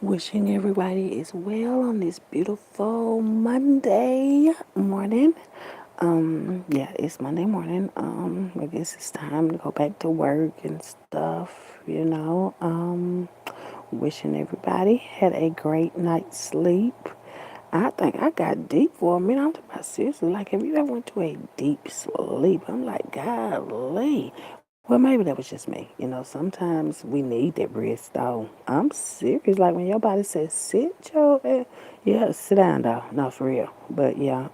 Wishing everybody is well on this beautiful Monday morning. Yeah, it's Monday morning. I guess it's time to go back to work and stuff. Wishing everybody had a great night's sleep. I think I got deep for a minute. I'm talking about seriously. Like, have you ever went to a deep sleep? I'm like, golly. Well, maybe that was just me. Sometimes we need that rest, though. I'm serious. Like, when your body says sit your yeah, sit down, though. No, for real. But yeah,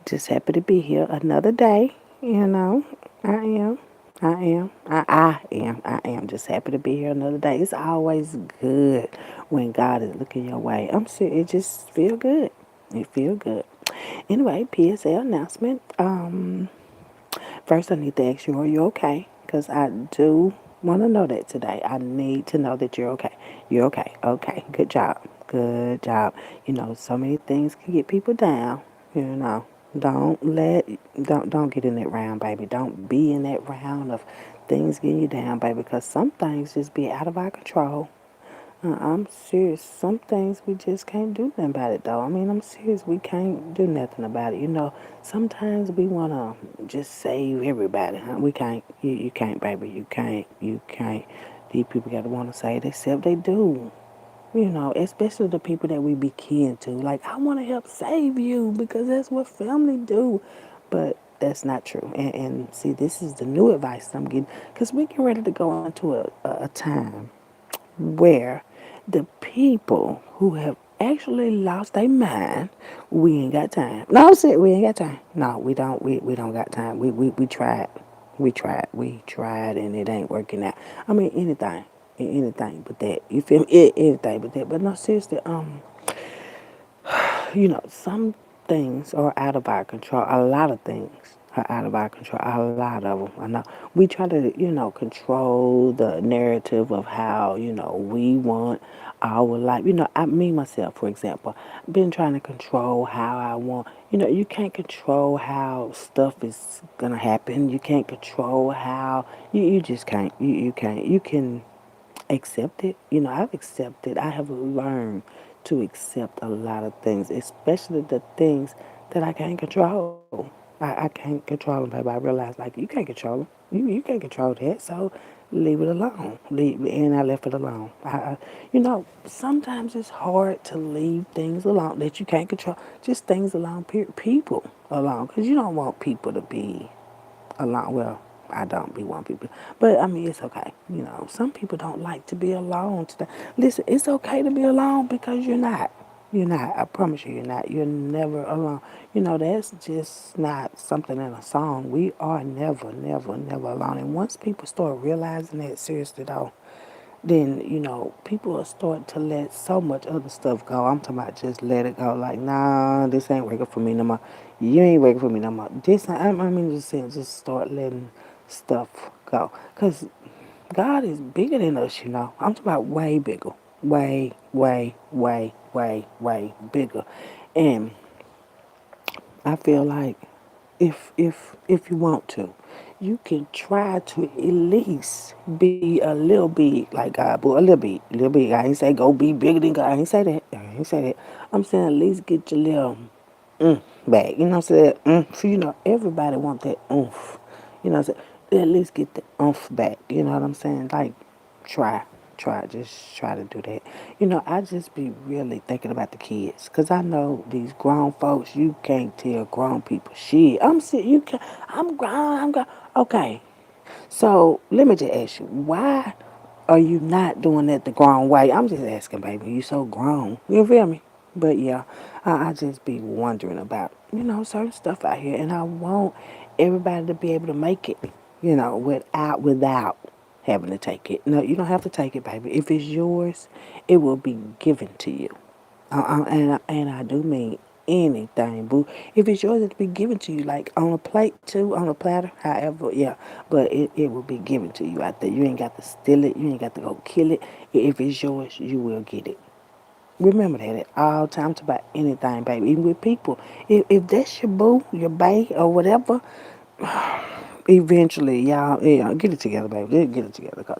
just happy to be here another day. You know, I am. I am just happy to be here another day. It's always good when God is looking your way. I'm serious. It just feel good. It feel good. Anyway, PSL announcement. First, I need to ask you, are you okay? Because I do want to know that today. I need to know that you're okay. You're okay. Okay. Good job. Good job. So many things can get people down. You know, don't let don't get in that round, baby. Don't be in that round of things getting you down, baby. Because some things just be out of our control. I'm serious. Some things we just can't do nothing about it, though. I mean, I'm serious. We can't do nothing about it. Sometimes we want to just save everybody. Huh? We can't. You can't, baby. You can't. You can't. These people got to want to save themselves. They do. Especially the people that we be kin to. Like, I want to help save you because that's what family do. But that's not true. And see, this is the new advice I'm getting because we get ready to go into a time where the people who have actually lost their mind, we ain't got time. No, I'm serious, we ain't got time. No, we don't. We don't got time. We tried. We tried, and it ain't working out. I mean, anything but that. You feel me? Anything but that. But no, seriously, some things are out of our control. A lot of things are out of our control. A lot of them. I know. We try to, control the narrative of how, we want our life. Me myself, for example, I've been trying to control how I want. You can't control how stuff is gonna happen. You can't control how you just can't. You can't. You can accept it. I've accepted. I have learned to accept a lot of things, especially the things that I can't control. I can't control them, baby. I realize, like, you can't control them. You can't control that, so leave it alone. And I left it alone. Sometimes it's hard to leave things alone that you can't control. Just things alone, people alone, because you don't want people to be alone. Well, I don't be one people, but I mean it's okay. Some people don't like to be alone. Today, listen, it's okay to be alone because you're not. You're not. I promise you, you're not. You're never alone. That's just not something in a song. We are never, never, never alone. And once people start realizing that, seriously though, then people will start to let so much other stuff go. I'm talking about just let it go. Like, nah, this ain't working for me no more. You ain't working for me no more. I mean, just saying, just start letting stuff go. Cause God is bigger than us. I'm talking about way bigger, way, way, way, way, way bigger, and I feel like if you want to, you can try to at least be a little big like God, but a little bit. I ain't say go be bigger than God. I ain't say that. I ain't say that. I'm saying at least get your little back. You know what I'm saying? So everybody want that oomph. You know what I'm saying? At least get the oomph back. You know what I'm saying? Like try. Just try to do that. I just be really thinking about the kids. Because I know these grown folks, you can't tell grown people shit. You can I'm grown, I'm grown. Okay. So, let me just ask you, why are you not doing that the grown way? I'm just asking, baby. You so grown. You feel me? But yeah, I just be wondering about, certain stuff out here. And I want everybody to be able to make it, without having to take it. No, you don't have to take it, baby. If it's yours, it will be given to you. And I do mean anything, boo. If it's yours, it'll be given to you, like on a plate too, on a platter, however, yeah. But it will be given to you out there. You ain't got to steal it. You ain't got to go kill it. If it's yours, you will get it. Remember that at all times about anything, baby. Even with people. If that's your boo, your bae, or whatever, eventually, y'all, yeah, get it together, baby. Get it together. Cause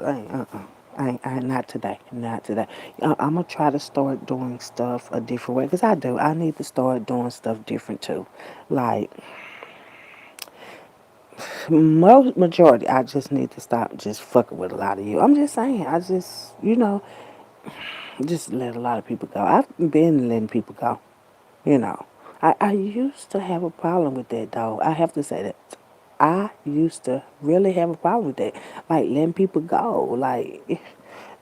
I not today, not today. I'm gonna try to start doing stuff a different way because I do. I need to start doing stuff different too. Like most majority, I just need to stop just fucking with a lot of you. I'm just saying. I just just let a lot of people go. I've been letting people go. You know, I used to have a problem with that, though. I have to say that. I used to really have a problem with that. Like, letting people go. Like,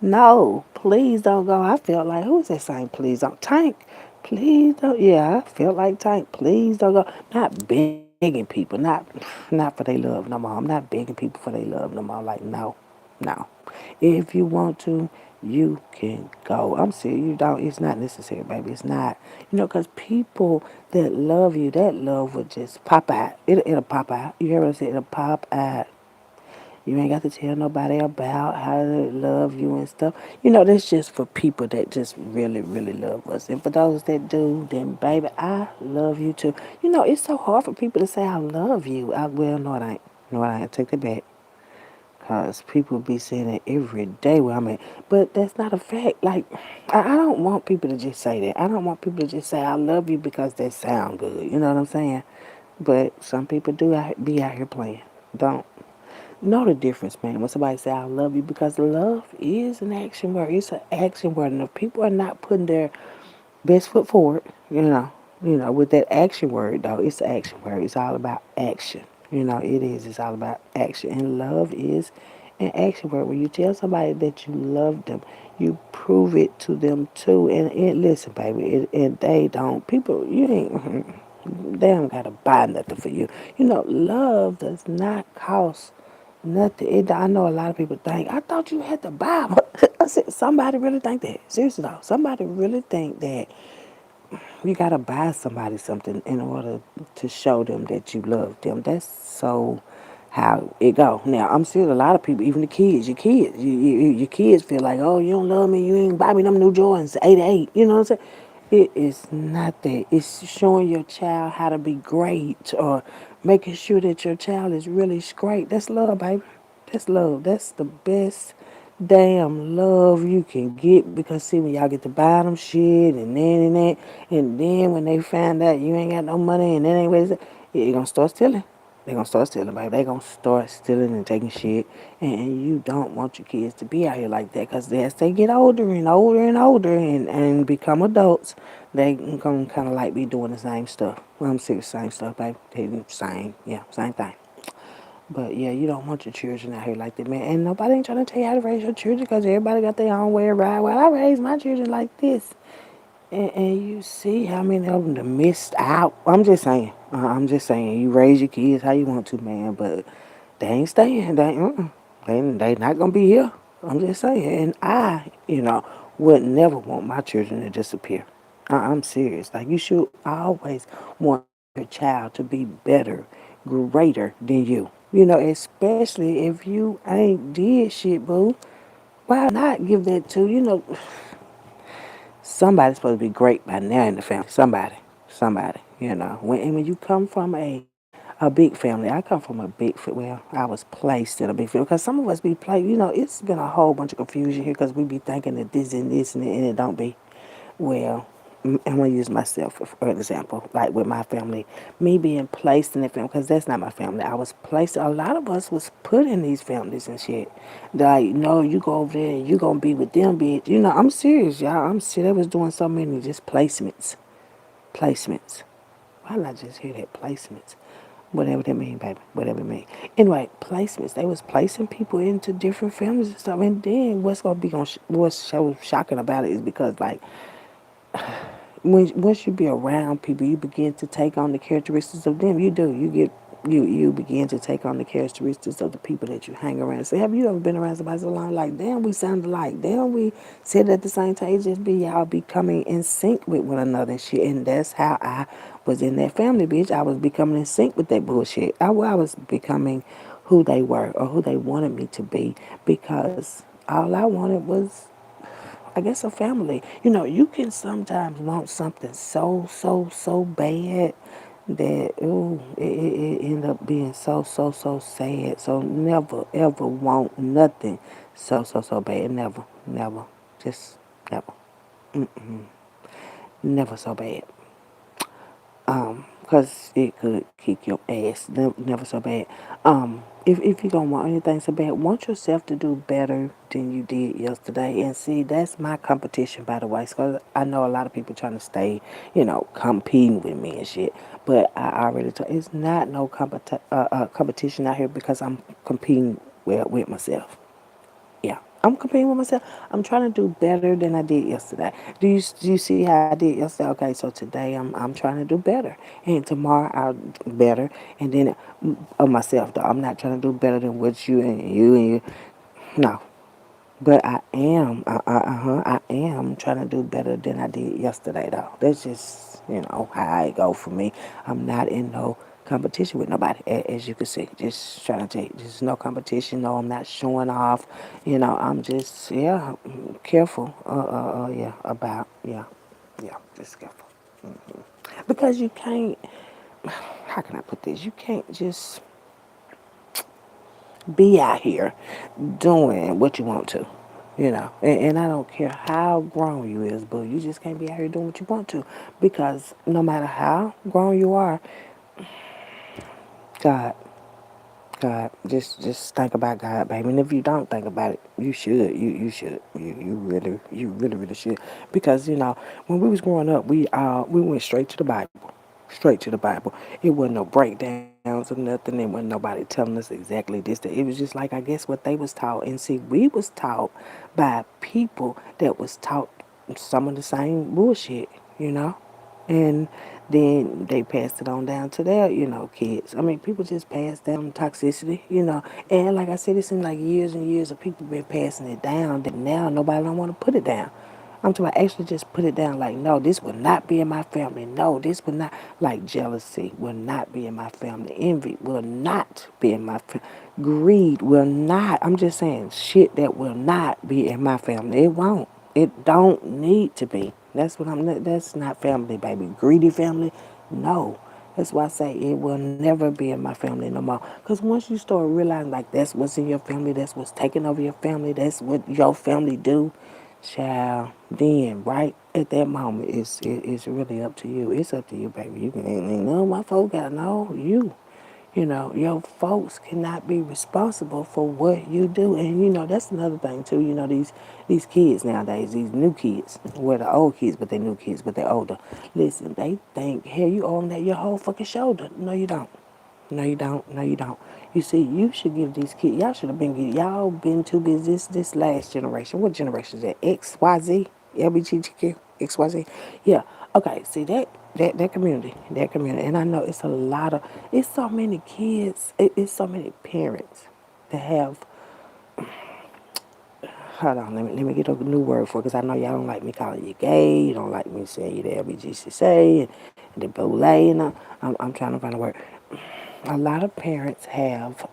no, please don't go. I felt like, who's that saying, please don't? Tank, please don't. Yeah, I felt like Tank, please don't go. Not begging people, not for their love no more. I'm not begging people for their love no more. Like, no, no. If you want to, you can go. I'm serious. You don't. It's not necessary, baby. It's not. Because people that love you, that love would just pop out. It'll pop out. You hear what I said? It'll pop out. You ain't got to tell nobody about how to love you and stuff. That's just for people that just really, really love us. And for those that do, then baby, I love you too. It's so hard for people to say I love you. Well, no, it ain't. No, it ain't. Take that back. Because people be saying it every day where I'm at. But that's not a fact. Like, I don't want people to just say that. I don't want people to just say I love you because they sound good. You know what I'm saying? But some people do be out here playing. Don't know the difference, man. When somebody say I love you, because love is an action word. It's an action word. And if people are not putting their best foot forward, with that action word though, it's the action word. It's all about action. It is. It's all about action. And love is an action word. When you tell somebody that you love them, you prove it to them too. And listen, baby, and they don't. People, you ain't. They don't gotta buy nothing for you. Love does not cost nothing. I know a lot of people think, I thought you had to buy 'em." I said, somebody really think that. Seriously though, somebody really think that you gotta buy somebody something in order to show them that you love them. That's so how it go. Now I'm seeing a lot of people, even the kids, your kids feel like, oh, you don't love me, you ain't buy me them new Jordans, 88. You know what I'm saying? It is not that. It's showing your child how to be great or making sure that your child is really great. That's love, baby. That's love. That's the best damn love you can get because see when y'all get to buy them shit and then when they find out you ain't got no money and that ain't what it's you're gonna start stealing. They're gonna start stealing, baby. They gonna start stealing and taking shit, and you don't want your kids to be out here like that because as they get older and older and older and become adults, they gonna kind of like be doing the same stuff. Well, I'm serious, same stuff, baby. Same thing. But yeah, you don't want your children out here like that, man. And nobody ain't trying to tell you how to raise your children because everybody got their own way of ride. Well, I raised my children like this. And you see how many of them done missed out. I'm just saying. I'm just saying. You raise your kids how you want to, man. But they ain't staying. They not going to be here. I'm just saying. And would never want my children to disappear. I'm serious. Like, you should always want your child to be better, greater than you. Especially if you ain't did shit, boo. Why not give that to, somebody's supposed to be great by now in the family. Somebody. When you come from a big family, I come from a well, I was placed in a big family because some of us be placed. It's been a whole bunch of confusion here because we be thinking that this and it don't be. Well, I'm gonna use myself for an example. Like with my family, me being placed in the family because that's not my family. I was placed. A lot of us was put in these families and shit. Like, no, you go over there and you gonna be with them, bitch. I'm serious, y'all. I'm serious. They was doing so many just placements. Why not just hear that placements? Whatever that mean, baby. Whatever it mean. Anyway, placements. They was placing people into different families and stuff. And then what's so shocking about it is because like once you be around people, you begin to take on the characteristics of them. You do. You begin to take on the characteristics of the people that you hang around. So have you ever been around somebody so long like, damn, we sound alike. Damn, we sit at the same table. Just be y'all becoming in sync with one another and shit. And that's how I was in that family, bitch. I was becoming in sync with that bullshit. I was becoming who they were or who they wanted me to be because all I wanted was I guess a family. You can sometimes want something so bad that it end up being so sad. So never ever want nothing so bad. Never, never, just never, never so bad. Cause it could kick your ass. Never so bad. If you don't want anything so bad, want yourself to do better than you did yesterday. And see, that's my competition, by the way. Cause I know a lot of people trying to stay, competing with me and shit. But I already told it's not no competition out here because I'm competing with myself. Yeah, I'm competing with myself. I'm trying to do better than I did yesterday. Do you see how I did yesterday? Okay, so today I'm trying to do better, and tomorrow I'll do better, and then of myself though. I'm not trying to do better than what you. No, but I am trying to do better than I did yesterday, though. That's just, how it go for me. I'm not in no competition with nobody, as you can see. Just trying to tell you, there's no competition. No, I'm not showing off. I'm just, yeah, careful. Yeah, yeah, just careful. Because you can't, how can I put this? You can't just be out here doing what you want to, and I don't care how grown you is, but you just can't be out here doing what you want to, because no matter how grown you are, God, God, just think about God, baby. And if you don't think about it, you should. You should. You really should. Because when we was growing up, we went straight to the Bible, straight to the Bible. It wasn't no breakdowns or nothing. It wasn't nobody telling us exactly this. That it was just like, I guess, what they was taught. And see, we was taught by people that was taught some of the same bullshit, you know. And then they passed it on down to their, kids. I mean, people just pass down toxicity, And like I said, it seems like years and years of people been passing it down. That now nobody don't want to put it down. I'm talking about actually just put it down. Like, no, this will not be in my family. No, this will not. Like jealousy will not be in my family. Envy will not be in my family. Greed will not. I'm just saying shit that will not be in my family. It won't. It don't need to be. That's not family, baby. Greedy family? No. That's why I say it will never be in my family no more. Because once you start realizing, like, that's what's in your family, that's what's taking over your family, that's what your family do, child, then, right at that moment, it's really up to you. It's up to you, baby. You can, ain't none of my folks got to know you. Your folks cannot be responsible for what you do. And that's another thing too. These kids nowadays, these new kids, well, the old kids, but they're new kids, but they're older. Listen, they think, hell, you own that your whole fucking shoulder. No, you don't. No, you don't. No, you don't. You see, you should give these kids. Y'all should have been. Y'all been too busy. This last generation. What generation is that? X, Y, Z, LBGTQ, X, Y, Z. Yeah. Okay. See that community. That community. And I know it's a lot of. It's so many kids. It's so many parents that have. Hold on. Let me get a new word for it, because I know y'all don't like me calling you gay. You don't like me saying you the LBGCC and the Boule. And I'm trying to find a word. A lot of parents have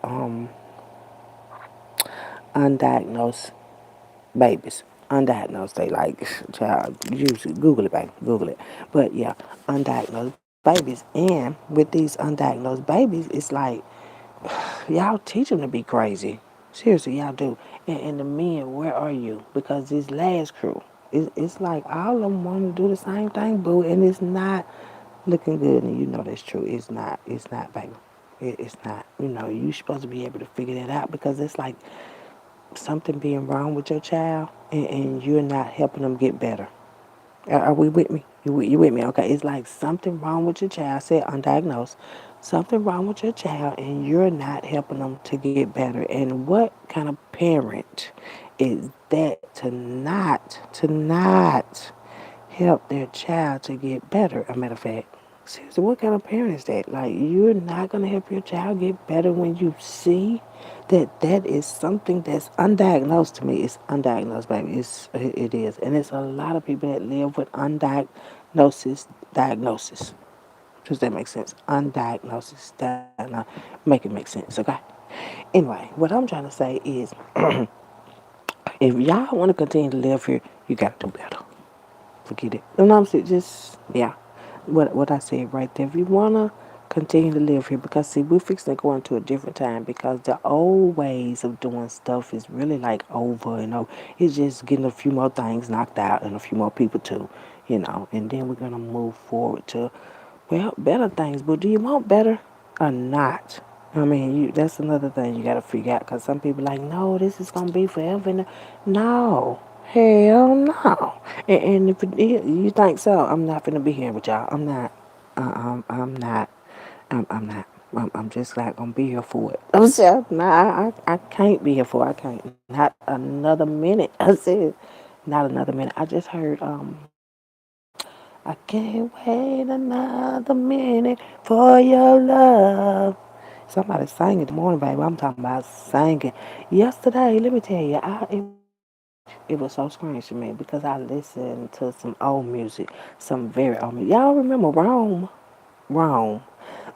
undiagnosed babies. Undiagnosed, they like, child, use it, Google it, baby, Google it. But yeah, undiagnosed babies. And with these undiagnosed babies, it's like, y'all teach them to be crazy. Seriously, y'all do. And the men, where are you? Because this last crew, it's like all of them want to do the same thing, boo, and it's not looking good. And that's true. It's not. It's not, baby. It's not. You're supposed to be able to figure that out, because it's like something being wrong with your child, and you're not helping them get better. Are we with me? You with me? Okay. It's like something wrong with your child. I said undiagnosed. Something wrong with your child, and you're not helping them to get better. And what kind of parent is that to not help their child to get better? A matter of fact, seriously, what kind of parent is that? Like, you're not gonna help your child get better when you see that is something that's undiagnosed. To me, it's undiagnosed, baby. It is, and it's a lot of people that live with diagnosis. Does that make sense? Undiagnosis. Make it make sense, okay? Anyway, what I'm trying to say is, if y'all want to continue to live here, you gotta do better. Forget it. You know what I'm saying? Just, yeah. What I said right there. If you wanna continue to live here because see we're fixing to go into a different time because the old ways of doing stuff is really like over and over. It's just getting a few more things knocked out and a few more people too, and then we're gonna move forward to well better things. But do you want better or not? I mean, that's another thing you gotta figure out because some people like, no, this is gonna be forever. No, hell no. And if you think so, I'm not gonna be here with y'all. I'm not. I'm not. I'm not. I'm just not gonna be here for it. I'm saying, nah, I can't be here for it. I can't. Not another minute. I said, not another minute. I just heard, I can't wait another minute for your love. Somebody sang it this morning, baby. I'm talking about singing. Yesterday, let me tell you, it was so strange to me because I listened to some old music, some very old music. Y'all remember Rome? Rome.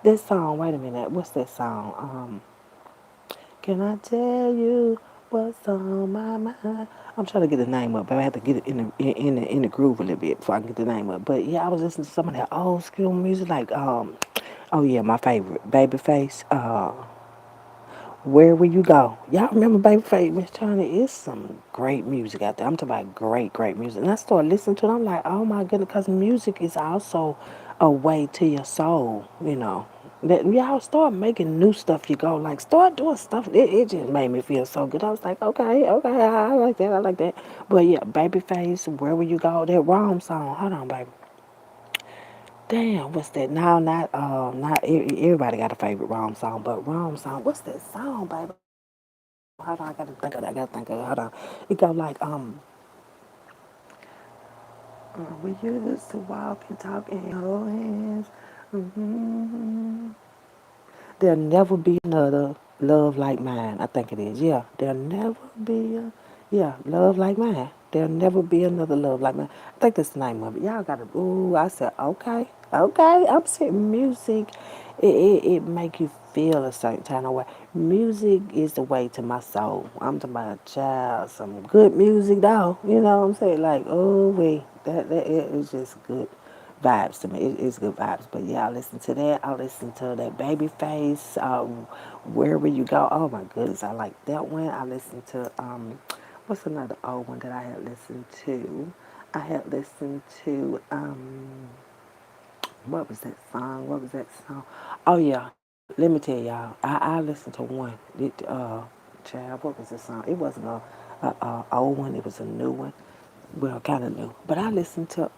This song, wait a minute, what's that song? Can I tell you what's on my mind? I'm trying to get the name up, but I have to get it in the groove a little bit before I can get the name up. But yeah, I was listening to some of that old school music, like oh yeah, my favorite, Babyface. Where will you go? Y'all remember Babyface, Miss Johnny? It's some great music out there. I'm talking about great, great music. And I started listening to it. I'm like, oh my goodness, because music is also a way to your soul, That y'all start making new stuff. You go like start doing stuff. It just made me feel so good. I was like, okay, okay, I like that, I like that. But yeah, Babyface, where will you go? That Rome song. Hold on, baby. Damn, what's that? Now, everybody got a favorite Rome song, but Rome song. What's that song, baby? Hold on, I gotta think of it. I gotta think of it. Hold on. It go like we used to walk and talk and hold hands. hmm There'll never be another love like mine. I think it is. Yeah, there'll never be a love like mine. There'll never be another love like mine. I think that's the name of it. Y'all gotta. Ooh, I said okay, okay. I'm saying music. It make you feel a certain kind of way. Music is the way to my soul. I'm talking about a child, some good music though. You know what I'm saying? Like oh wait, that it is just good vibes to me. It's good vibes. But yeah, I listen to that. I listen to that Babyface. Wherever you go. Oh my goodness, I like that one. I listened to what's another old one that I had listened to? I had listened to what was that song? What was that song? Oh yeah, let me tell y'all. I listened to one. Child, what was the song? It wasn't a old one. It was a new one. Well, kind of new. But I listened to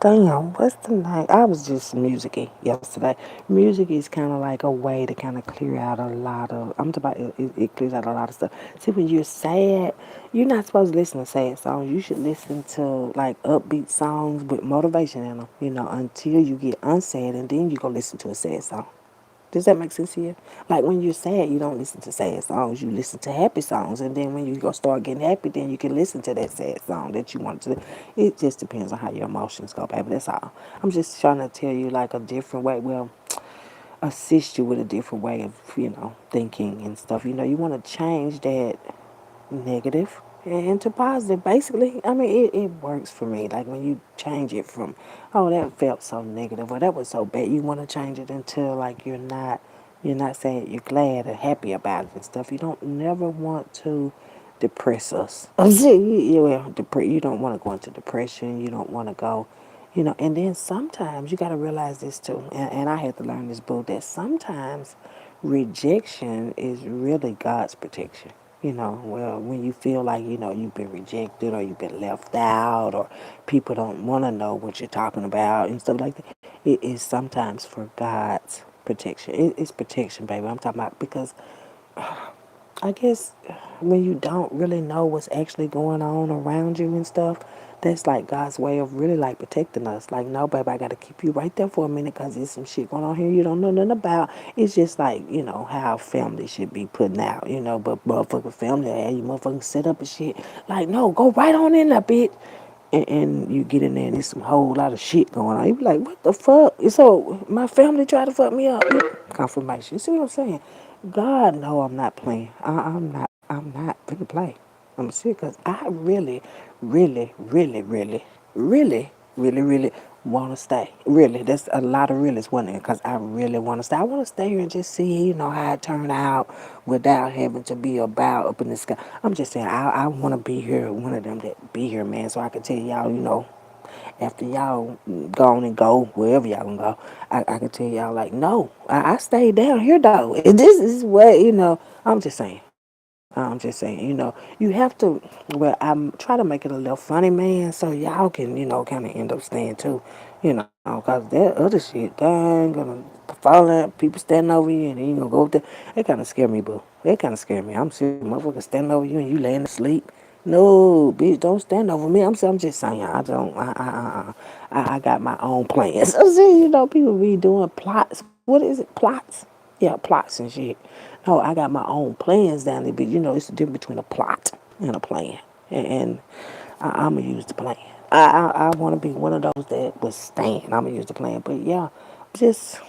damn, what's the name? I was just musicy yesterday. Music is kind of like a way to kind of clear out a lot of. I'm talking about it clears out a lot of stuff. See, when you're sad, you're not supposed to listen to sad songs. You should listen to like upbeat songs with motivation in them. Until you get unsaid, and then you go listen to a sad song. Does that make sense to you? Like when you're sad, you don't listen to sad songs. You listen to happy songs, and then when you go start getting happy, then you can listen to that sad song that you want to. It just depends on how your emotions go, baby. That's all. I'm just trying to tell you like a different way. Well, assist you with a different way of thinking and stuff. You want to change that negative into positive. Basically, I mean, it works for me. Like when you change it from, oh, that felt so negative or that was so bad, you want to change it until like you're not saying you're glad or happy about it and stuff. You don't never want to depress us. You don't want to go into depression. You don't want to go. And then sometimes you got to realize this too, and I had to learn this book that sometimes rejection is really God's protection. Well, when you feel like, you've been rejected or you've been left out or people don't want to know what you're talking about and stuff like that, it is sometimes for God's protection. It's protection, baby. I'm talking about because I guess when you don't really know what's actually going on around you and stuff, that's like God's way of really like protecting us. Like, no, baby, I got to keep you right there for a minute because there's some shit going on here you don't know nothing about. It's just like, how family should be putting out, but motherfucking family, hey, you motherfucking set up and shit. Like, no, go right on in there, bitch. And you get in there and there's some whole lot of shit going on. You be like, what the fuck? So my family tried to fuck me up. Confirmation. You see what I'm saying? God know I'm not playing. I'm not gonna play. I'm serious because I really, really, really, really, really, really, really want to stay. Really, that's a lot of realists want it because I really want to stay. I want to stay here and just see, how it turned out without having to be about up in the sky. I'm just saying, I want to be here, one of them that be here, man, so I can tell y'all, after y'all go on and go wherever y'all can go, I can tell y'all like, no, I stayed down here though. This is what I'm just saying. I'm just saying, you have to. Well, I'm trying to make it a little funny, man, so y'all can, kind of end up staying too, because that other shit, dang, gonna fall out, people standing over you, and then you gonna go up there. It kind of scare me, boo. It kind of scare me. I'm serious, motherfucker standing over you and you laying asleep. No, bitch, don't stand over me. I'm just saying, I don't, I got my own plans. I'm saying, people be doing plots. What is it, plots? Yeah, plots and shit. No, I got my own plans down there, but it's the difference between a plot and a plan. And I'm gonna use the plan. I want to be one of those that was stand. I'm gonna use the plan, but yeah, just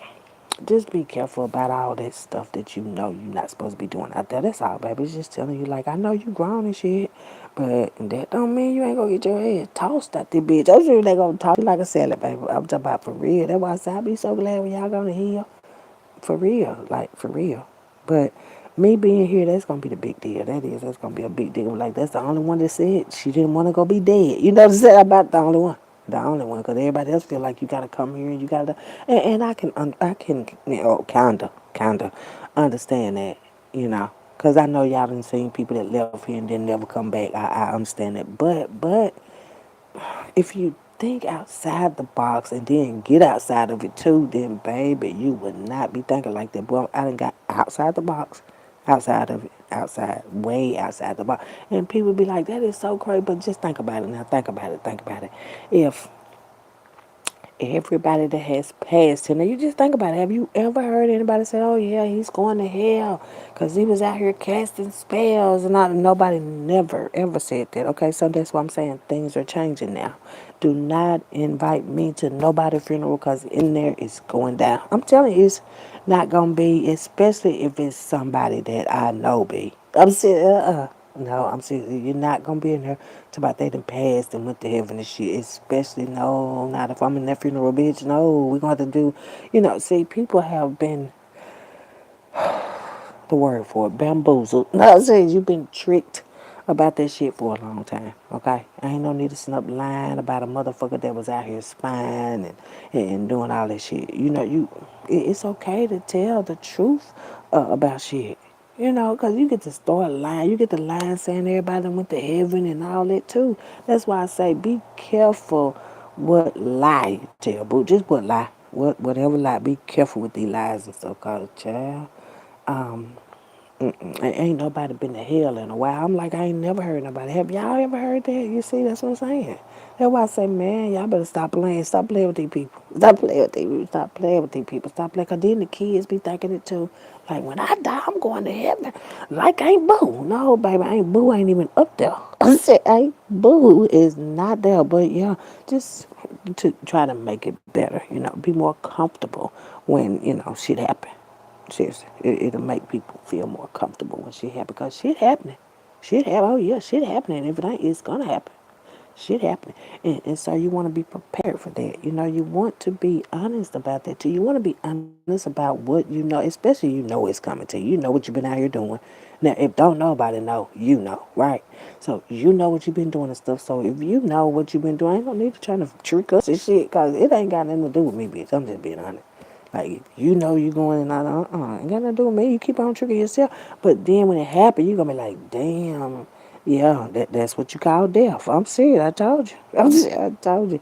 just be careful about all that stuff that you're not supposed to be doing out there. That's all, baby. It's just telling you, like, I know you grown and shit, but that don't mean you ain't gonna get your head tossed out there, bitch. I'm sure they gonna toss you like a salad, baby. I'm talking about for real. That's why I say I be so glad when y'all gonna heal. For real, like, for real. But me being here, that's gonna be the big deal. That's gonna be a big deal. Like, that's the only one that said she didn't want to go be dead. You know what I'm saying? About the only one. The only one, because everybody else feel like you gotta come here and you gotta, and I can, kinda understand that, because I know y'all done seen people that left here and then never come back. I understand that, but if you think outside the box and then get outside of it too, then baby, you would not be thinking like that. Boy, I done got outside the box, outside of it, outside, way outside the box. And people be like, that is so crazy, but just think about it now. Think about it. If everybody that has passed him. Now you just think about it. Have you ever heard anybody say, "Oh yeah, he's going to hell because he was out here casting spells"? And nobody never ever said that. Okay, so that's why I'm saying things are changing now. Do not invite me to nobody's funeral because in there it's going down. I'm telling you, it's not gonna be, especially if it's somebody that I know. I'm saying, no, I'm serious. You're not gonna be in there to about they done passed and went to heaven and shit. Especially no, not if I'm in that funeral, bitch. No, we're gonna have to do, see, people have been the word for it, bamboozled. No, I'm saying you've been tricked about that shit for a long time. Okay, I ain't no need to sit up lying about a motherfucker that was out here spying and doing all that shit. It's okay to tell the truth about shit. Because you get to start lying. You get to lie saying everybody went to heaven and all that too. That's why I say be careful what lie you tell, boo. Just what lie. Whatever lie. Be careful with these lies and stuff, cause child. Um, ain't nobody been to hell in a while. I'm like, I ain't never heard nobody. Have y'all ever heard that? You see, that's what I'm saying. That's why I say, man, y'all better stop playing. Stop playing with these people. Stop playing with these people. Stop playing with these people. Stop playing. Because then the kids be thinking it too. Like, when I die, I'm going to heaven. Like, ain't Boo. No, baby, ain't Boo ain't even up there. I said, ain't Boo is not there. But, yeah, just to try to make it better, be more comfortable when, shit happen. Seriously, it'll make people feel more comfortable when shit happen because shit happening. Shit happen. Oh yeah, shit happening. If it ain't, it's gonna happen. Shit happening, and so you want to be prepared for that. You want to be honest about that too. You want to be honest about what especially it's coming to you. You know what you've been out here doing. Now, if don't know about it, know right? So you know what you've been doing and stuff. So if you know what you've been doing, ain't no need to try to trick us and shit because it ain't got nothing to do with me, bitch. I'm just being honest. Like, you going and out, ain't got nothing to do with me. You keep on tricking yourself. But then when it happens, you going to be like, damn, yeah, that's what you call death. I'm serious. I told you. I told you.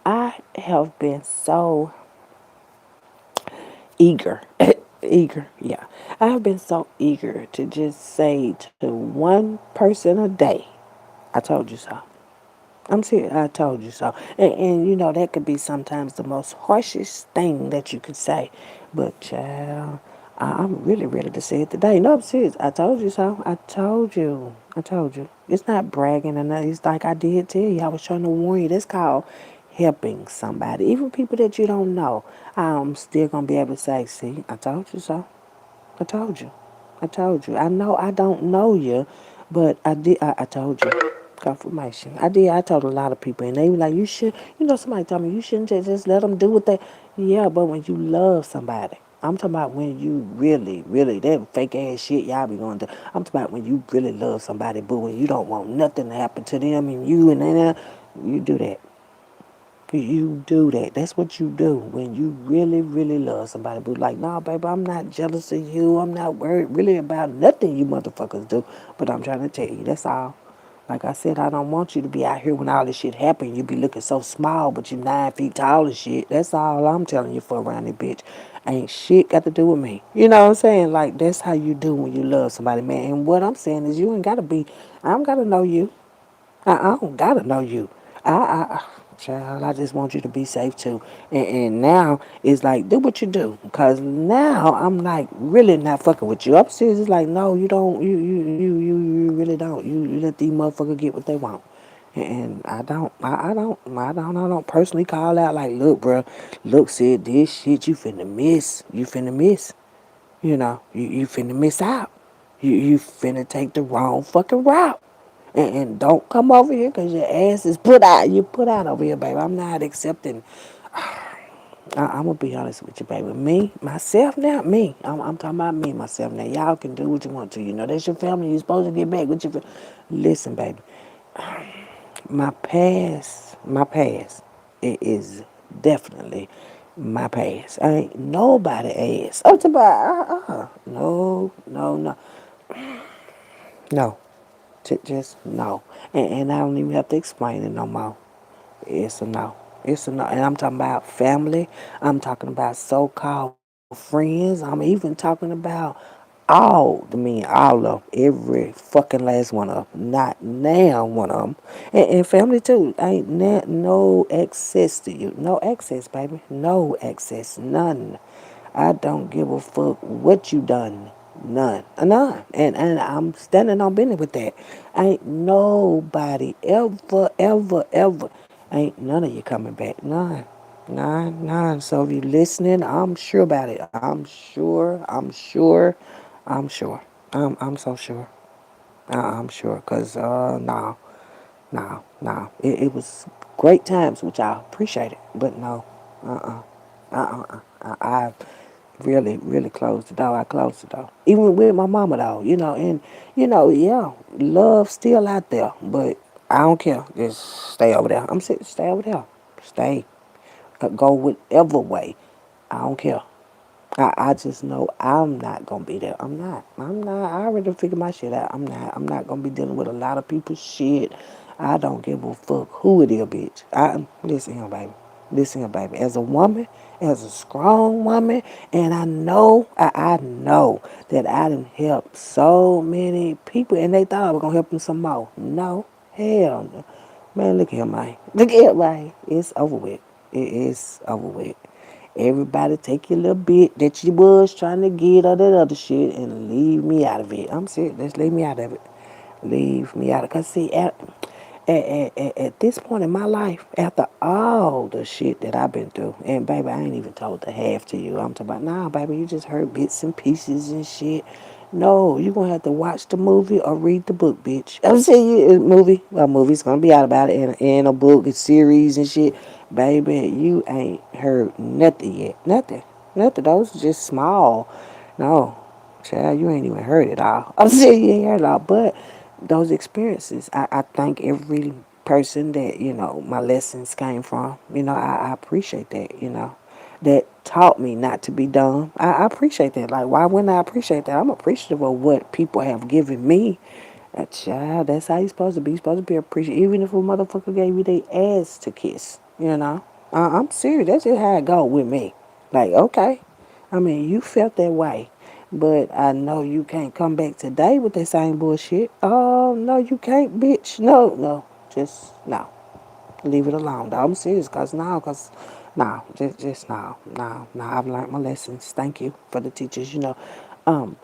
I have been so eager. Eager, yeah. I have been so eager to just say to one person a day, I told you so. I'm serious. I told you so. And that could be sometimes the most harshest thing that you could say. But, child, I'm really ready to say it today. No, I'm serious. I told you so. I told you. I told you. It's not bragging or nothing. It's like I did tell you. I was trying to warn you. That's called helping somebody. Even people that you don't know. I'm still going to be able to say, see, I told you so. I told you. I told you. I know I don't know you, but I did. I told you. Confirmation. I did. I told a lot of people, and they were like, "You should." Somebody told me you shouldn't just let them do what they. Yeah, but when you love somebody, I'm talking about when you really, really that fake ass shit y'all be going to. I'm talking about when you really love somebody, but when you don't want nothing to happen to them and you and then you do that. You do that. That's what you do when you really, really love somebody. But like, nah, baby, I'm not jealous of you. I'm not worried really about nothing you motherfuckers do. But I'm trying to tell you, that's all. Like I said, I don't want you to be out here when all this shit happen. You be looking so small, but you 9 feet tall and shit. That's all I'm telling you for around this bitch. Ain't shit got to do with me. You know what I'm saying? Like, that's how you do when you love somebody, man. And what I'm saying is you ain't got to be, I don't got to know you. I don't gotta know you. Child, I just want you to be safe too. And now it's like, do what you do. Because now I'm like really not fucking with you. I'm serious. It's like, no, you don't. You really don't. You let these motherfuckers get what they want. And I don't personally call out like, look, bro, look, said this shit you finna miss. You finna miss. You finna miss out. You finna take the wrong fucking route. And don't come over here because your ass is put out. You put out over here, baby. I'm not accepting. I'm going to be honest with you, baby. Me, myself now, me. I'm talking about me, myself now. Y'all can do what you want to. That's your family. You're supposed to get back with your Listen, baby. My past, it is definitely my past. I ain't nobody ass. I'm talking about, no, no, no, no. Just no. And I don't even have to explain it no more. It's a no. It's a no. And I'm talking about family. I'm talking about so-called friends. I'm even talking about all of every fucking last one of them. Not now one of them. And family too. Ain't no access to you. No access, baby. No access. None. I don't give a fuck what you done. None. None. And I'm standing on business with that. Ain't nobody ever, ever, ever. Ain't none of you coming back. None. None, none. So if you listening, I'm sure about it. I'm sure. I'm sure. I'm sure. I'm so sure. I'm sure. Cause no, no, no. It was great times, which I appreciate it. But no, I really, really closed the door. I closed the door. Even with my mama though, and yeah, love still out there, but I don't care. Just stay over there. I'm saying stay over there. Stay. Go whichever way. I don't care. I just know I'm not gonna be there. I'm not. I'm not. I already figured my shit out. I'm not. I'm not gonna be dealing with a lot of people's shit. I don't give a fuck who it is, bitch. Listen here, baby. Listen here, baby. As a woman, as a strong woman, and I know that I done helped so many people, and they thought I was gonna help them some more. No, hell no. Man, look here, man. Look here, man. It's over with. It is over with. Everybody take your little bit that you was trying to get or that other shit and leave me out of it. I'm serious. Let's leave me out of it. Leave me out of it. Because, see, at this point in my life, after all the shit that I've been through, and baby, I ain't even told the half to you. I'm talking about, nah, baby, you just heard bits and pieces and shit. No, you're going to have to watch the movie or read the book, bitch. I'm saying you a movie. Well, a movie's going to be out about it and a book, a series and shit. Baby, you ain't heard nothing yet. Nothing. Nothing. Those are just small. No. Child, you ain't even heard it all. I'm saying you ain't heard it all. But those experiences, I thank every person that, my lessons came from. I appreciate that, that taught me not to be dumb. I appreciate that. Like, why wouldn't I appreciate that? I'm appreciative of what people have given me. A child, that's how you're supposed to be. You're supposed to be appreciative. Even if a motherfucker gave you their ass to kiss. I'm serious. That's just how it go with me. Like, okay. I mean, you felt that way. But I know you can't come back today with that same bullshit. Oh, no, you can't, bitch. No, no. Just, no. Leave it alone, dog. I'm serious, no, just no, no, no. I've learned my lessons. Thank you for the teachers. Um,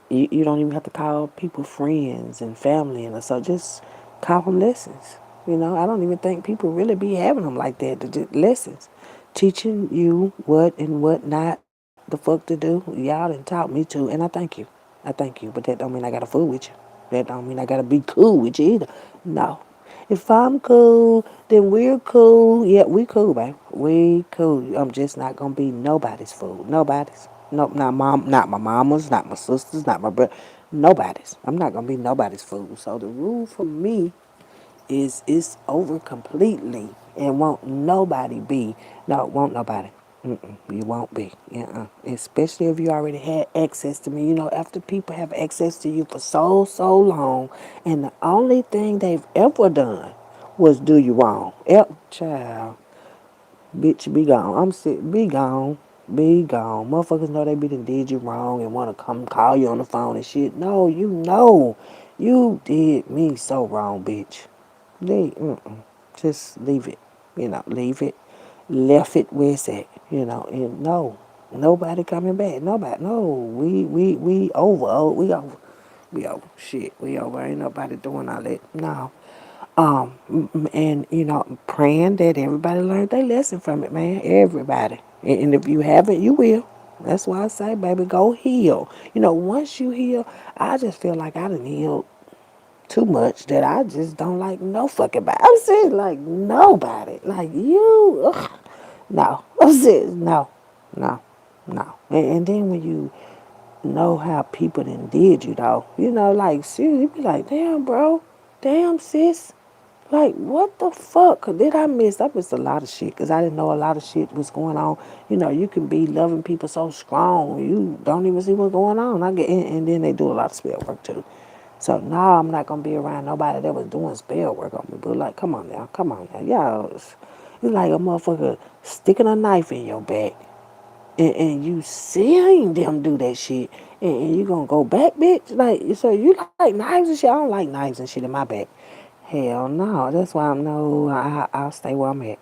you don't even have to call people friends and family and so just call them lessons. I don't even think people really be having them like that. Just lessons, teaching you what and what not the fuck to do. Y'all done taught me to, and I thank you. I thank you, but that don't mean I gotta fool with you. That don't mean I gotta be cool with you either. No. If I'm cool, then we're cool. Yeah, we cool, babe. We cool. I'm just not gonna be nobody's fool. Nobody's. Nope, not my mama's, not my sister's, not my brother. Nobody's. I'm not gonna be nobody's fool. So the rule for me is it's over completely and won't nobody be. No, won't nobody. You won't be. Especially if you already had access to me. You know, after people have access to you for so long, and the only thing they've ever done was do you wrong. Yep, child. Bitch, be gone. I'm sick. Be gone. Be gone. Motherfuckers know they be done did you wrong and want to come call you on the phone and shit. No, you know. You did me so wrong, bitch. Just leave it. Leave it. Left it where it's at. And no. Nobody coming back. Nobody. No. We over. Oh, we over. We over. Shit. We over. Ain't nobody doing all that. No. And praying that everybody learned their lesson from it, man. Everybody. And if you haven't, you will. That's why I say, baby, go heal. Once you heal, I just feel like I done healed too much that I just don't like no fucking body. I'm saying like nobody. Like you. Ugh. No. I'm saying no. No. No. And then when you know how people done did you though, like seriously, you be like, damn, bro. Damn, sis. Like, what the fuck did I miss? I missed a lot of shit because I didn't know a lot of shit was going on. You can be loving people so strong, you don't even see what's going on. And then they do a lot of spell work too. So now I'm not gonna be around nobody that was doing spell work on me. But like, come on now, y'all. It's like a motherfucker sticking a knife in your back, and you seeing them do that shit, and you gonna go back, bitch? Like, so you like knives and shit? I don't like knives and shit in my back. Hell no. That's why I'm no. I'll stay where I'm at.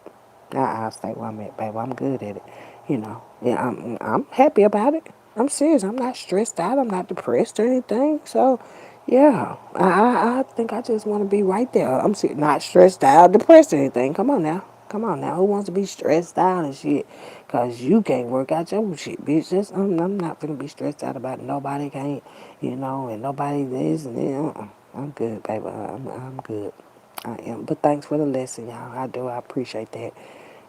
I'll stay where I'm at, baby. I'm good at it. Yeah, I'm happy about it. I'm serious. I'm not stressed out. I'm not depressed or anything. So, yeah, I think I just want to be right there. I'm not stressed out, depressed or anything. Come on now. Come on now. Who wants to be stressed out and shit? Cause you can't work out your shit, bitch. I'm not gonna be stressed out about it. Nobody can't, and nobody this and that. I'm good, baby. I'm good. I am. But thanks for the lesson, y'all. I do. I appreciate that.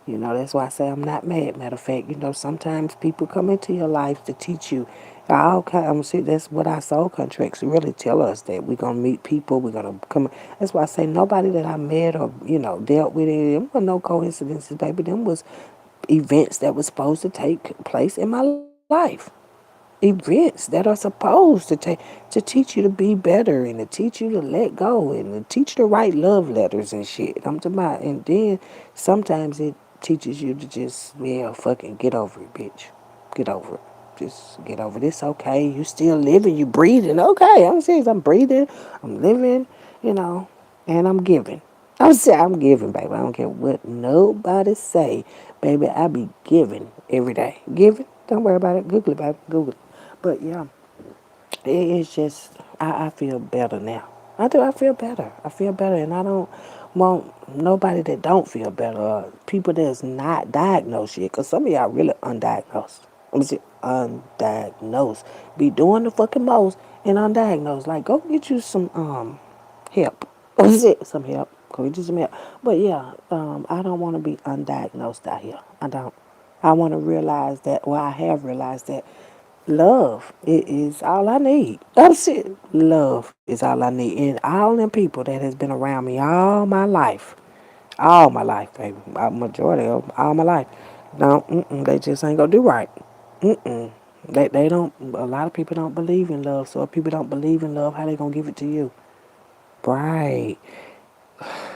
That's why I say I'm not mad. Matter of fact, sometimes people come into your life to teach you. All kind. I'm see. That's what our soul contracts really tell us, that we're gonna meet people. We're gonna come. That's why I say nobody that I met or dealt with it. Them were no coincidences, baby. Them was events that was supposed to take place in my life. Events that are supposed to teach you to be better and to teach you to let go and to teach you to write love letters and shit. I'm talking about, and then sometimes it teaches you to just fucking get over it, bitch. Get over it. Just get over it. It's okay. You still living. You breathing. Okay, I'm serious. I'm breathing. I'm living. You know, and I'm giving. I'm saying I'm giving, baby. I don't care what nobody say, baby. I be giving every day. Giving. Don't worry about it. Google it, baby. Google it. But yeah, it's just I feel better now. I do. I feel better. I feel better, and I don't want nobody that don't feel better. People that's not diagnosed yet, cause some of y'all really undiagnosed. Let me see, undiagnosed. Be doing the fucking most and undiagnosed. Like, go get you some help. What is it? Some help. Go get you some help. But yeah, I don't want to be undiagnosed out here. I don't. I want to realize that. Well, I have realized that love is all I need. That's it. Love is all I need. And all them people that has been around me all my life, baby, majority of all my life. No, they just ain't gonna do right. Mm-mm. They don't. A lot of people don't believe in love. So if people don't believe in love, how they gonna give it to you? Right,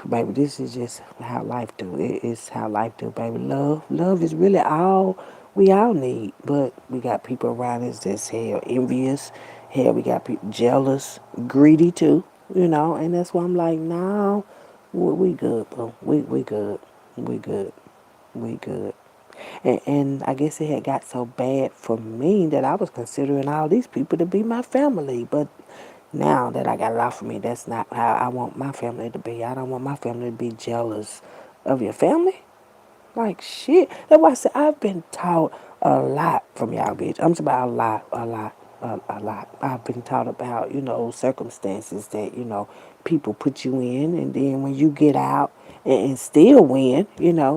baby. This is just how life do. It's how life do, baby. Love is really all we all need. But we got people around us that's hell envious. Hell, we got people jealous, greedy too. And that's why I'm like, no, we good, bro. We good. We good. We good. And I guess it had got so bad for me that I was considering all these people to be my family. But now that I got it off of me, that's not how I want my family to be. I don't want my family to be jealous of your family. Like shit. That's why I said I've been taught a lot from y'all bitch. I'm talking about a lot, a lot. a lot. I've been taught about, circumstances that, people put you in, and then when you get out and still win,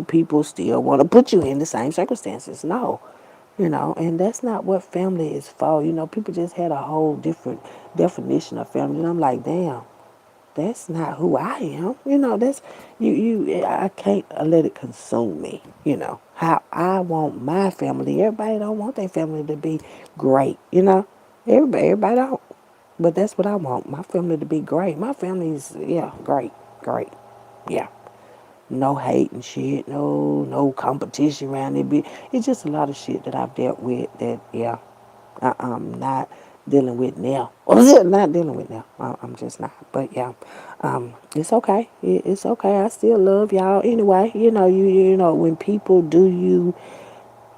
people still want to put you in the same circumstances. No, and that's not what family is for. People just had a whole different definition of family, and I'm like, damn, that's not who I am. That's I can't let it consume me. How I want my family. Everybody don't want their family to be great. Everybody don't. But that's what I want. My family to be great. My family is, yeah, great, great. Yeah. No hate and shit. No competition around it. It's just a lot of shit that I've dealt with that, yeah, I'm not dealing with now. Not dealing with now. I'm just not. But yeah, it's okay. It's okay. I still love y'all anyway. When people do you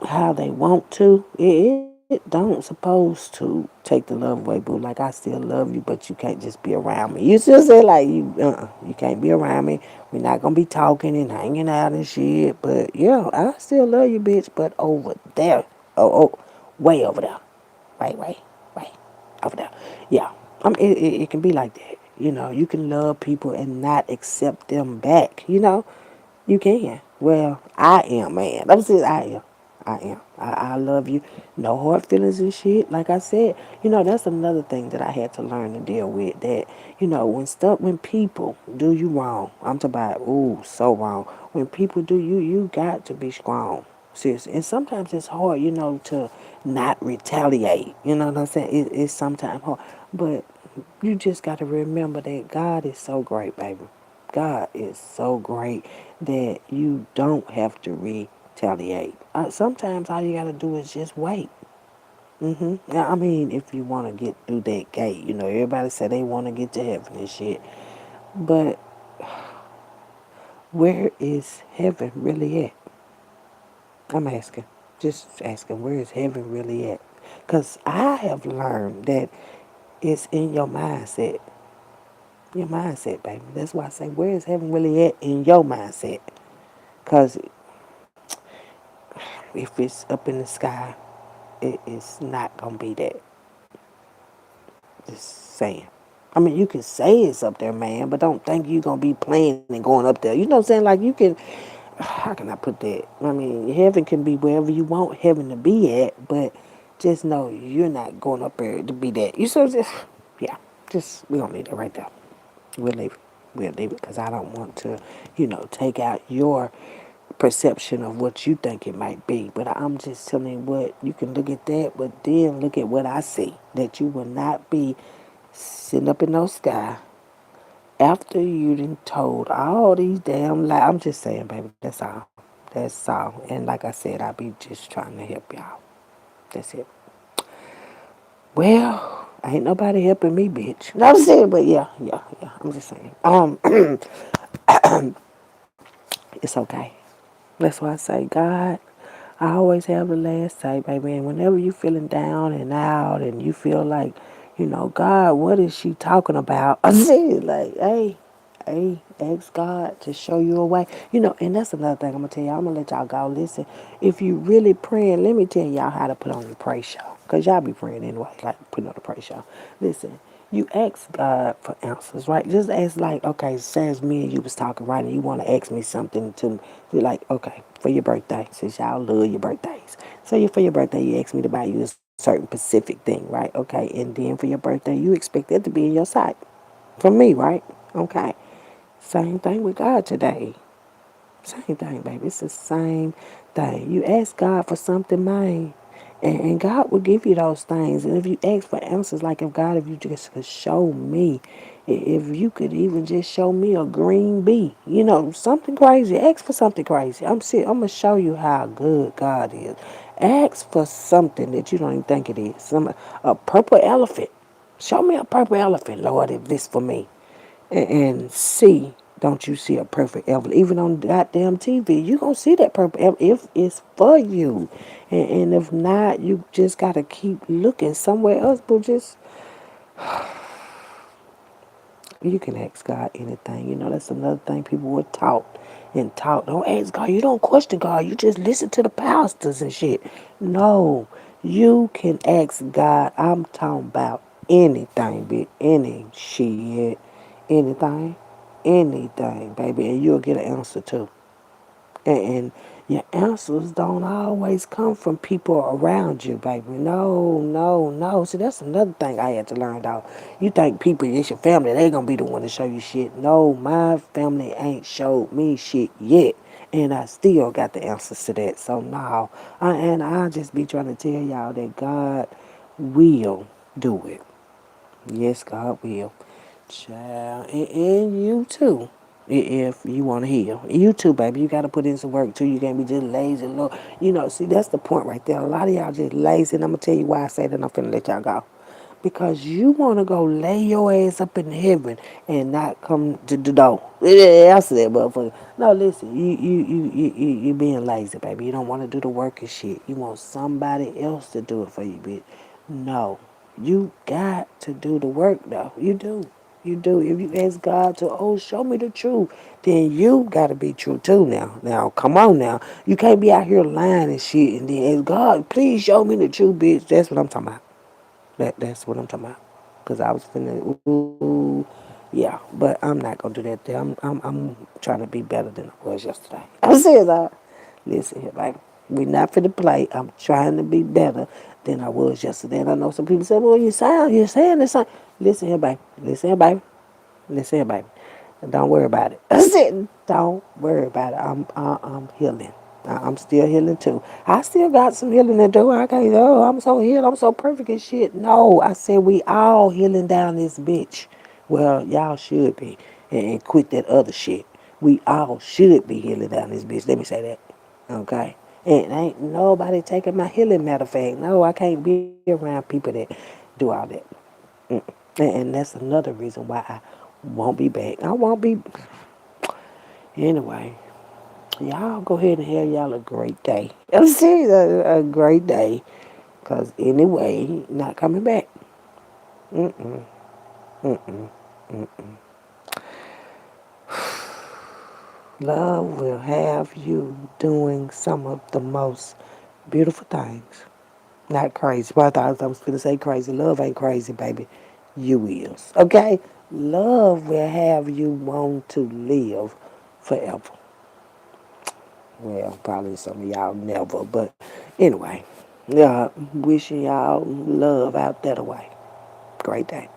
how they want to, it don't supposed to take the love away, boo. Like, I still love you, but you can't just be around me. You still say like you can't be around me. We're not gonna be talking and hanging out and shit. But yeah, I still love you, bitch. But over there, oh, way over there, right, over there. Yeah, it can be like that. You can love people and not accept them back. You can. Well, I am, man. I'm saying I am. I am. I love you. No hard feelings and shit. Like I said, that's another thing that I had to learn to deal with. That, when people do you wrong, I'm talking about, ooh, so wrong. When people do you, you got to be strong. Seriously. And sometimes it's hard, to not retaliate. You know what I'm saying? It's sometimes hard. But you just got to remember that God is so great, baby. God is so great that you don't have to retaliate. Sometimes all you got to do is just wait. I mean, if you want to get through that gate, everybody say they want to get to heaven and shit. But where is heaven really at? I'm asking. Just asking, where is heaven really at? Because I have learned that it's in your mindset. Your mindset, baby. That's why I say, where is heaven really at in your mindset? Because if it's up in the sky, it is not going to be that. Just saying. I mean, you can say it's up there, man, but don't think you're going to be playing and going up there. You know what I'm saying? Like, you can, how can I put that? I mean, heaven can be wherever you want heaven to be at, but just know you're not going up there to be that. You so just, yeah, we don't need that right there. We'll leave it. We'll leave it because I don't want to, take out your perception of what you think it might be. But I'm just telling you what, you can look at that, but then look at what I see. That you will not be sitting up in no sky after you done told all these damn lies. I'm just saying, baby, that's all. That's all. And like I said, I be just trying to help y'all. That's it. Well, ain't nobody helping me, bitch. No, I'm saying, but yeah. I'm just saying. It's okay. That's why I say, God, I always have the last say, baby. And whenever you feeling down and out and you feel like, God, what is she talking about? I said, like, hey, ask God to show you a way. And that's another thing I'm going to tell y'all. I'm going to let y'all go. Listen, if you really praying, let me tell y'all how to put on your praise show. Because y'all be praying anyway, like putting on the praise show. Listen, you ask God for answers, right? Just ask like, okay, says me and you was talking, right? And you want to ask me something to be like, okay, for your birthday, since y'all love your birthdays. So for your birthday, you ask me to buy you a certain specific thing, right? Okay, and then for your birthday, you expect that to be in your sight. From me, right? Okay. Same thing with God today. Same thing, baby. It's the same thing. You ask God for something, man, and God will give you those things. And if you ask for answers, like if you just could show me, if you could even just show me a green bee, something crazy. Ask for something crazy. I'm gonna show you how good God is. Ask for something that you don't even think it is. A purple elephant. Show me a purple elephant, Lord, if this for me. And see, don't you see a perfect elephant? Even on goddamn TV, you gonna see that purple elephant if it's for you. And if not, you just gotta keep looking somewhere else. But just, you can ask God anything. That's another thing people were taught and taught. Don't ask God. You don't question God. You just listen to the pastors and shit. No, You can ask God. I'm talking about anything, bitch. Any shit. Anything. Anything, baby. And you'll get an answer too. And your answers don't always come from people around you, baby. No, no, no. See, that's another thing I had to learn, though. You think people, it's your family, they gonna be the one to show you shit. No, my family ain't showed me shit yet. And I still got the answers to that. So, no. And I just be trying to tell y'all that God will do it. Yes, God will. Child, and you too. If you want to heal, you too, baby. You got to put in some work too. You can't be just lazy. Look, see, that's the point right there. A lot of y'all just lazy, and I'm gonna tell you why I say that. I'm finna let y'all go, because you want to go lay your ass up in heaven and not come to the door. Yeah, I said, motherfucker. No, listen, you being lazy, baby. You don't want to do the work and shit. You want somebody else to do it for you, bitch. No, you got to do the work, though. You do. You do. If you ask God to, show me the truth, then you got to be true too now. Now, come on now. You can't be out here lying and shit and then ask God, please show me the truth, bitch. That's what I'm talking about. That's what I'm talking about. Cause I was finna, ooh, yeah. But I'm not gonna do that. There. I'm trying to be better than I was yesterday. I'm serious. Listen here, baby. We not finna play. I'm trying to be better than I was yesterday. And I know some people say, "Well, you're saying this." Listen here, baby. Listen here, baby. Listen here, baby. Don't worry about it. That's it. Don't worry about it. I'm healing. I'm still healing too. I still got some healing to do. I can't. Oh, I'm so healed. I'm so perfect and shit. No, I said we all healing down this bitch. Well, y'all should be, and quit that other shit. We all should be healing down this bitch. Let me say that. Okay. And ain't nobody taking my healing. Matter of fact, no, I can't be around people that do all that. And that's another reason why I won't be back. I won't be. Anyway, y'all go ahead and have y'all a great day. I'm serious, a great day. Because anyway, not coming back. Love will have you doing some of the most beautiful things. Not crazy. Well, I was going to say crazy. Love ain't crazy, baby. You is. Okay? Love will have you want to live forever. Well, probably some of y'all never, but anyway, wishing y'all love out that way. Great day.